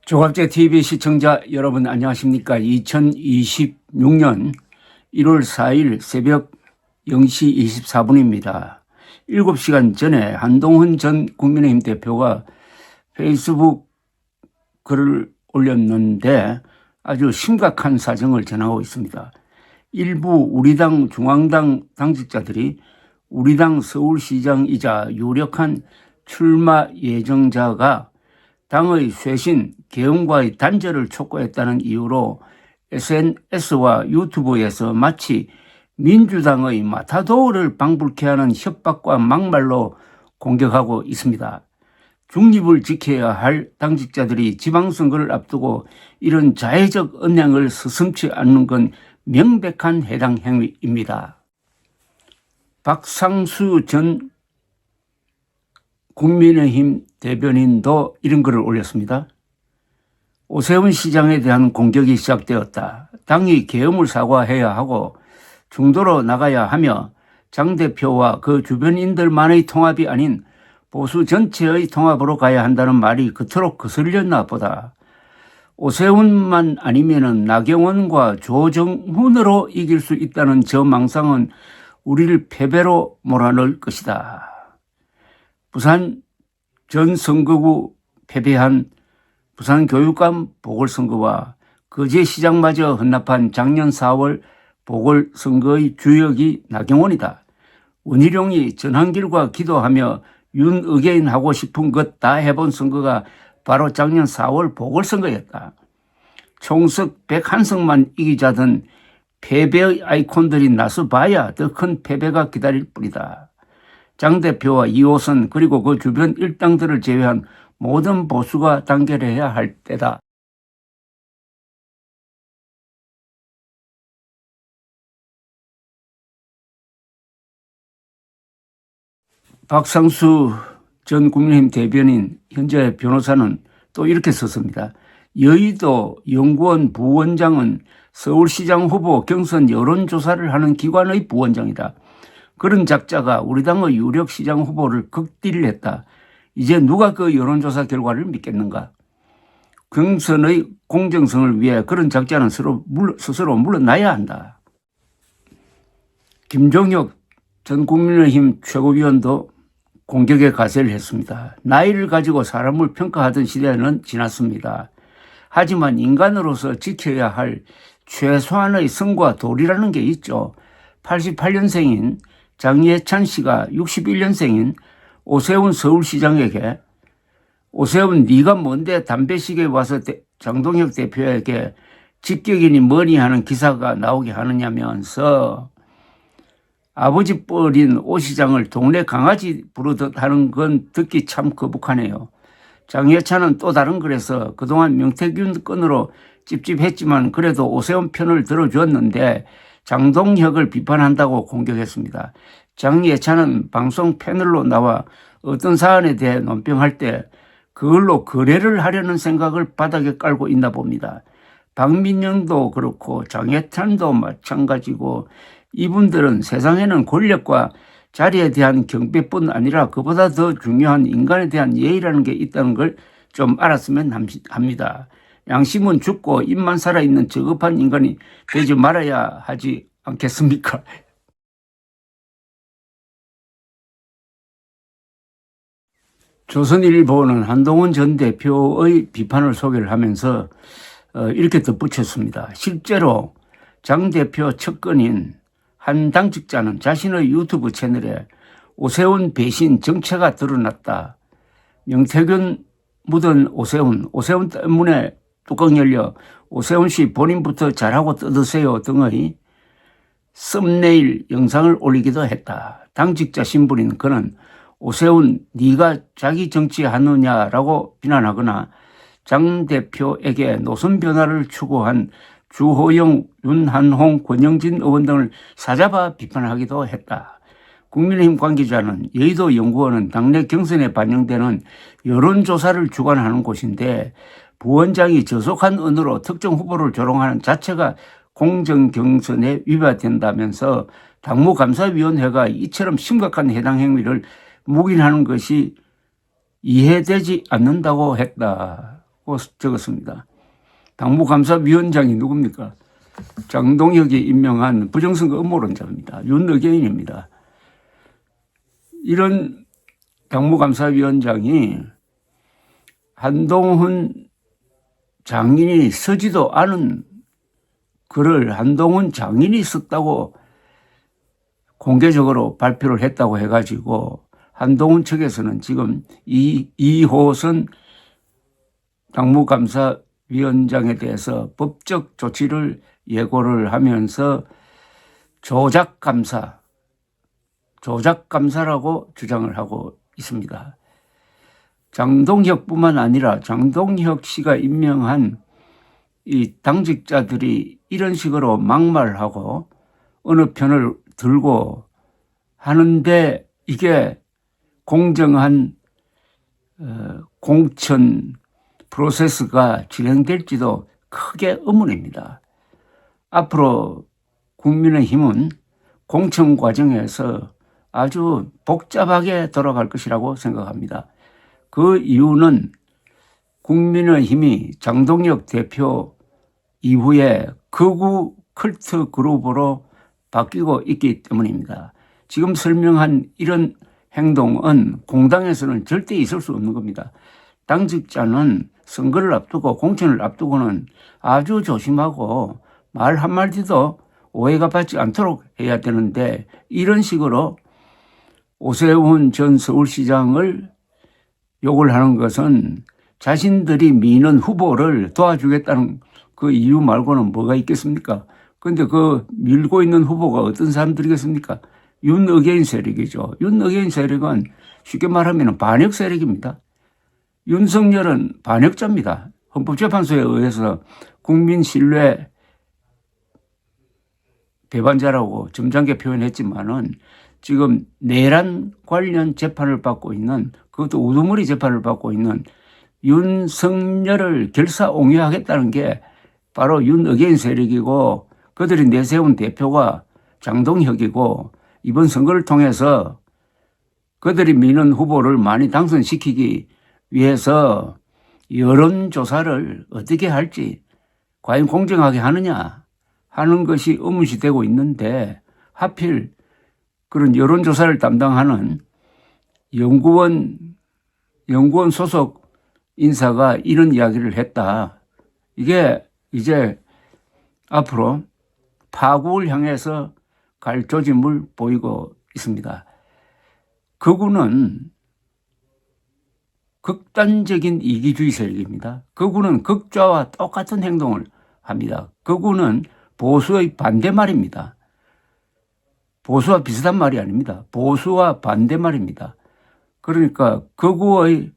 조갑제 TV 시청자 여러분 안녕하십니까? 2026년 1월 4일 새벽 0시 24분입니다. 7시간 전에 한동훈 전 국민의힘 대표가 페이스북 글을 올렸는데 아주 심각한 사정을 전하고 있습니다. 일부 우리 당 중앙당 당직자들이 우리 당 서울시장이자 유력한 출마 예정자가 당의 쇄신, 계엄과의 단절을 촉구했다는 이유로 SNS와 유튜브에서 마치 민주당의 마타도어를 방불케 하는 협박과 막말로 공격하고 있습니다. 중립을 지켜야 할 당직자들이 지방선거를 앞두고 이런 자해적 언행을 서슴지 않는 건 명백한 해당 행위입니다. 박상수 전 국민의힘 대변인도 이런 글을 올렸습니다. 오세훈 시장에 대한 공격이 시작되었다. 당이 계엄을 사과해야 하고 중도로 나가야 하며 장 대표와 그 주변인들만의 통합이 아닌 보수 전체의 통합으로 가야 한다는 말이 그토록 거슬렸나 보다. 오세훈만 아니면은 나경원과 조정훈으로 이길 수 있다는 저 망상은 우리를 패배로 몰아넣을 것이다. 부산 전 선거구 패배한 부산교육감 보궐선거와 거제시장마저 헌납한 작년 4월 보궐선거의 주역이 나경원이다. 원희룡이 전한길과 기도하며 윤의계인 하고 싶은 것 다 해본 선거가 바로 작년 4월 보궐선거였다. 총석 101석만 이기자던 패배의 아이콘들이 나서봐야 더 큰 패배가 기다릴 뿐이다. 장 대표와 2호선 그리고 그 주변 일당들을 제외한 모든 보수가 단결해야 할 때다. 박상수 전 국민의힘 대변인 현재 변호사는 또 이렇게 썼습니다. 여의도 연구원 부원장은 서울시장 후보 경선 여론조사를 하는 기관의 부원장이다. 그런 작자가 우리 당의 유력 시장 후보를 극딜을 했다. 이제 누가 그 여론조사 결과를 믿겠는가? 경선의 공정성을 위해 그런 작자는 스스로 물러나야 한다. 김종혁 전 국민의힘 최고위원도 공격에 가세를 했습니다. 나이를 가지고 사람을 평가하던 시대는 지났습니다. 하지만 인간으로서 지켜야 할 최소한의 성과 도리라는 게 있죠. 88년생인 장예찬 씨가 61년생인 오세훈 서울시장에게 오세훈 네가 뭔데 담배식에 와서 장동혁 대표에게 직격이니 뭐니 하는 기사가 나오게 하느냐면서 아버지 뻘인 오 시장을 동네 강아지 부르듯 하는 건 듣기 참 거북하네요. 장예찬은 또 다른 글에서 그동안 명태균 건으로 찝찝했지만 그래도 오세훈 편을 들어주었는데 장동혁을 비판한다고 공격했습니다. 장예찬은 방송 패널로 나와 어떤 사안에 대해 논평할 때 그걸로 거래를 하려는 생각을 바닥에 깔고 있나 봅니다. 박민영도 그렇고 장예찬도 마찬가지고 이분들은 세상에는 권력과 자리에 대한 경배뿐 아니라 그보다 더 중요한 인간에 대한 예의라는 게 있다는 걸 좀 알았으면 합니다. 양심은 죽고 입만 살아있는 저급한 인간이 되지 말아야 하지 않겠습니까? 조선일보는 한동훈 전 대표의 비판을 소개를 하면서 이렇게 덧붙였습니다. 실제로 장 대표 측근인 한 당직자는 자신의 유튜브 채널에 오세훈 배신 정체가 드러났다. 명태균 묻은 오세훈 때문에 뚜껑 열려 오세훈 씨 본인부터 잘하고 뜯으세요 등의 썸네일 영상을 올리기도 했다. 당직자 신분인 그는 오세훈 네가 자기 정치하느냐라고 비난하거나 장 대표에게 노선 변화를 추구한 주호영, 윤한홍, 권영진 의원 등을 사잡아 비판하기도 했다. 국민의힘 관계자는 여의도 연구원은 당내 경선에 반영되는 여론조사를 주관하는 곳인데 부원장이 저속한 언어로 특정 후보를 조롱하는 자체가 공정경선에 위반된다면서 당무감사위원회가 이처럼 심각한 해당 행위를 묵인하는 것이 이해되지 않는다고 했다. 적었습니다. 당무감사위원장이 누굽니까? 장동혁이 임명한 부정선거 음모론자입니다. 윤의견입니다. 이런 당무감사위원장이 한동훈 장인이 쓰지도 않은 글을 한동훈 장인이 썼다고 공개적으로 발표를 했다고 해가지고 한동훈 측에서는 지금 이호선 당무감사위원장에 대해서 법적 조치를 예고를 하면서 조작감사라고 주장을 하고 있습니다. 장동혁뿐만 아니라 장동혁 씨가 임명한 이 당직자들이 이런 식으로 막말하고 어느 편을 들고 하는데 이게 공정한 공천 프로세스가 진행될지도 크게 의문입니다. 앞으로 국민의힘은 공천 과정에서 아주 복잡하게 돌아갈 것이라고 생각합니다. 그 이유는 국민의힘이 장동혁 대표 이후에 극우 컬트 그룹으로 바뀌고 있기 때문입니다. 지금 설명한 이런 행동은 공당에서는 절대 있을 수 없는 겁니다. 당직자는 선거를 앞두고 공천을 앞두고는 아주 조심하고 말 한마디도 오해가 받지 않도록 해야 되는데 이런 식으로 오세훈 전 서울시장을 욕을 하는 것은 자신들이 미는 후보를 도와주겠다는 그 이유 말고는 뭐가 있겠습니까? 그런데 그 밀고 있는 후보가 어떤 사람들이겠습니까? 윤의견 세력이죠. 윤의견 세력은 쉽게 말하면 반역 세력입니다. 윤석열은 반역자입니다. 헌법재판소에 의해서 국민 신뢰 배반자라고 점잖게 표현했지만은 지금 내란 관련 재판을 받고 있는 그것도 우두머리 재판을 받고 있는 윤석열을 결사옹위하겠다는 게 바로 윤의견 세력이고 그들이 내세운 대표가 장동혁이고 이번 선거를 통해서 그들이 미는 후보를 많이 당선시키기 위해서 여론조사를 어떻게 할지 과연 공정하게 하느냐 하는 것이 의문시 되고 있는데 하필 그런 여론조사를 담당하는 연구원 소속 인사가 이런 이야기를 했다. 이게 이제 앞으로 파국을 향해서 갈 조짐을 보이고 있습니다. 극우는 극단적인 이기주의 세력입니다. 극우는 극좌와 똑같은 행동을 합니다. 극우는 보수의 반대말입니다. 보수와 비슷한 말이 아닙니다. 보수와 반대말입니다. 그러니까 극우의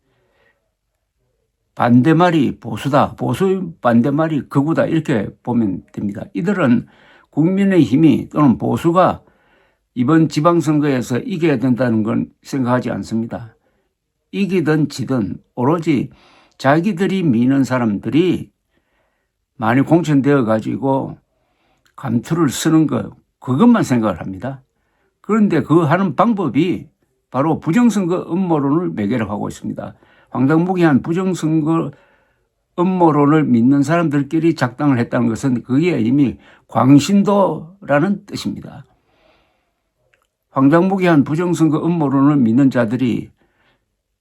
반대말이 보수다. 보수의 반대말이 극우다. 이렇게 보면 됩니다. 이들은 국민의힘이 또는 보수가 이번 지방선거에서 이겨야 된다는 건 생각하지 않습니다. 이기든 지든 오로지 자기들이 미는 사람들이 많이 공천되어 가지고 감투를 쓰는 것 그것만 생각을 합니다. 그런데 그 하는 방법이 바로 부정선거 음모론을 매개로 하고 있습니다. 황당무계한 부정선거 음모론을 믿는 사람들끼리 작당을 했다는 것은 그게 이미 광신도라는 뜻입니다. 황당무계한 부정선거 음모론을 믿는 자들이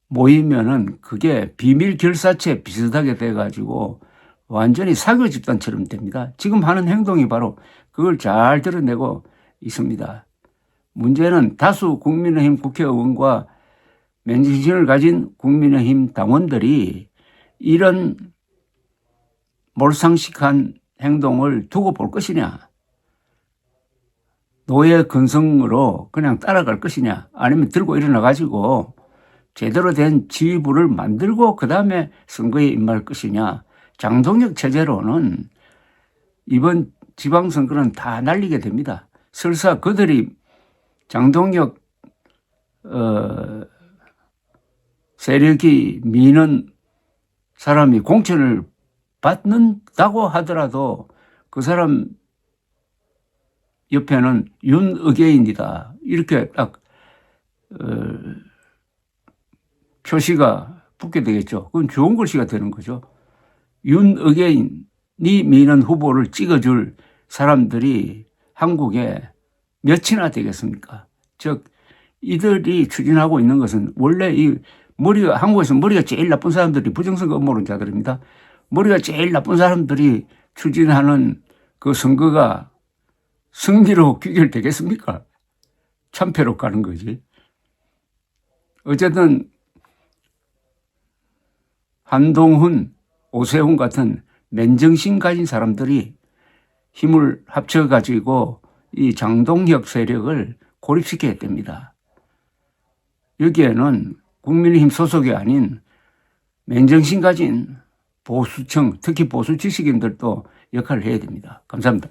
모이면은 그게 비밀 결사체 비슷하게 돼가지고 완전히 사교 집단처럼 됩니다. 지금 하는 행동이 바로 그걸 잘 드러내고 있습니다. 문제는 다수 국민의힘 국회의원과 맨정신을 가진 국민의힘 당원들이 이런 몰상식한 행동을 두고 볼 것이냐, 노예 근성으로 그냥 따라갈 것이냐, 아니면 들고 일어나가지고 제대로 된 지휘부를 만들고 그 다음에 선거에 임할 것이냐. 장동혁 체제로는 이번 지방선거는 다 날리게 됩니다. 설사 그들이 장동혁 세력이 미는 사람이 공천을 받는다고 하더라도 그 사람 옆에는 윤의견이다. 이렇게 딱 표시가 붙게 되겠죠. 그건 좋은 글씨가 되는 거죠. 윤의견이 미는 후보를 찍어줄 사람들이 한국에 몇이나 되겠습니까? 즉 이들이 추진하고 있는 것은 원래 한국에서 머리가 제일 나쁜 사람들이 부정선거 음모론자들입니다. 머리가 제일 나쁜 사람들이 추진하는 그 선거가 승리로 귀결되겠습니까? 참패로 가는 거지. 어쨌든 한동훈, 오세훈 같은 맨정신 가진 사람들이 힘을 합쳐가지고 이 장동혁 세력을 고립시켜야 됩니다. 여기에는 국민의힘 소속이 아닌 맨정신 가진 보수층, 특히 보수 지식인들도 역할을 해야 됩니다. 감사합니다.